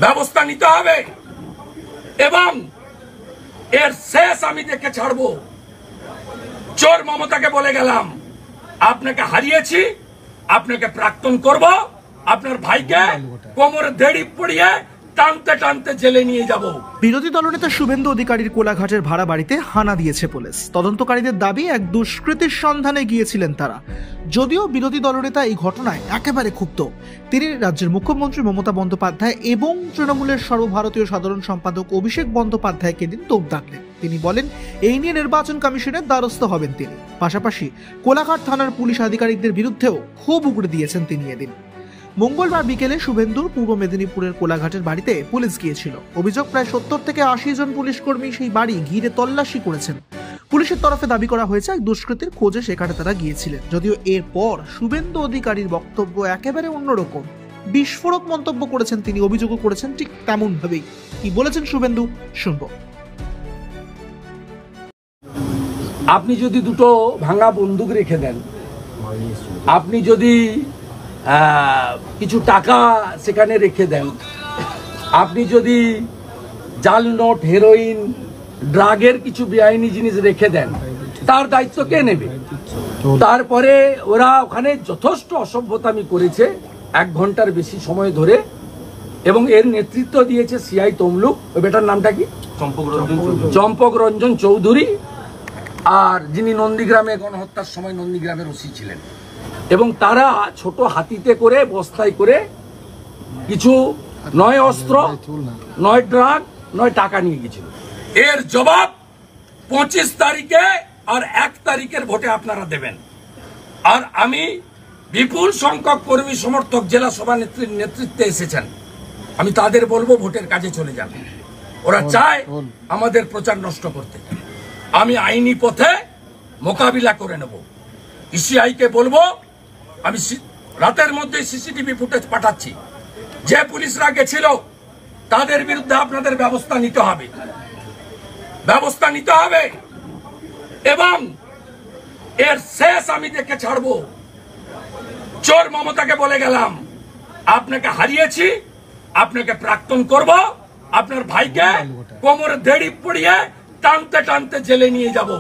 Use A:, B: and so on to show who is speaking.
A: ব্যবস্থা নিতে হবে এবং এর শেষ আমি দেখে ছাড়বো। চোর মমতাকে বলে গেলাম, আপনাকে হারিয়েছি, আপনাকে প্রাক্তন করব, আপনার ভাইকে কোমরে দড়ি পড়িয়ে টানতে টানতে জেলে নিয়ে যাব।
B: বিরোধী দলনেতা শুভেন্দু অধিকারীর কোলাঘাটের ভাড়া বাড়িতে হানা দিয়েছে পুলিশ। তদন্তকারীদের দাবি এক দুষ্কৃতীর সন্ধানে গিয়েছিলেন তারা। যদিও বিরোধী দলনেতা এই ঘটনায় একেবারে ক্ষুব্ধ। তিনি রাজ্যের মুখ্যমন্ত্রী মমতা বন্দ্যোপাধ্যায় এবং তৃণমূলের সর্বভারতীয় সাধারণ সম্পাদক অভিষেক বন্দ্যোপাধ্যায়কে দিন তোপ দাগলেন। তিনি বলেন এই নিয়ে নির্বাচন কমিশনের দ্বারস্থ হবেন তিনি। পাশাপাশি কোলাঘাট থানার পুলিশ আধিকারিকদের বিরুদ্ধেও ক্ষোভ উগড়ে দিয়েছেন তিনি এদিন। মঙ্গলবার বিকেলে শুভেন্দুর পূর্ব মেদিনীপুরের কোলাঘাটের বাড়িতে পুলিশ গিয়েছিল। অভিযোগ প্রায় 70 থেকে 80 জন পুলিশ কর্মী সেই বাড়ি ঘিরে তল্লাশি করেছেন। পুলিশের তরফে দাবি করা হয়েছে এক দুষ্কৃতীর খোঁজে সেখানে তারা গিয়েছিলেন। যদিও এরপর শুভেন্দু অধিকারীর বক্তব্য একেবারে অন্যরকম। বিস্ফোরক মন্তব্য করেছেন তিনি, অভিযোগও করেছেন ঠিক তেমন ভাবেই। কি বলেছেন শুভেন্দু শুনবো।
A: আপনি যদি দুটো ভাঙা বন্দুক রেখে দেন, আপনি যদি কিছু টাকা সেখানে রেখে দেন, আপনি যদি জাল নোট, হেরোইন, ড্রাগের কিছু বেআইনি জিনিস রেখে দেন, তার দায়িত্ব কে নেবে? তারপরে ওরা ওখানে যথেষ্ট অসভ্যতামি করেছে 1 ঘন্টার বেশি সময় ধরে, এবং এর নেতৃত্ব দিয়েছে সিআই তমলুক। ওই বেটার নামটা কি? চম্পক রঞ্জন চৌধুরী, আর যিনি নন্দীগ্রামে গণহত্যার সময় নন্দীগ্রামের ওসি ছিলেন। এবং তারা ছোট হাতিতে করে, বস্তায় করে কিছু নয় অস্ত্র, নয় ড্রাগ, নয় টাকা নিয়ে গেছিল। এর জবাব 25 তারিখে আর 1 তারিখের ভোটে আপনারা দেবেন। আর আমি বিপুল সংখ্যক কর্মী সমর্থক জেলা সভা নেত্রীর নেতৃত্বে এসেছেন, আমি তাদের বলবো ভোটের কাজে চলে যান। ওরা চায় আমাদের প্রচার নষ্ট করতে। আমি আইনি পথে মোকাবিলা করে নেব। ইসিআইকে বলবো, আমি রাতের মধ্যে সিসিটিভি ফুটেজ পাঠাচ্ছি। যে পুলিশরা গেছিল তাদের বিরুদ্ধে আপনাদের ব্যবস্থা নিতে হবে, ব্যবস্থা নিতে হবে এবং এর শেষ আমি দেখে ছাড়বো। চোর মমতাকে বলে গেলাম, আপনাকে হারিয়েছি, আপনাকে প্রাক্তন করব, আপনার ভাইকে কোমরে দড়ি পড়িয়ে টানতে টানতে জেলে নিয়ে যাব।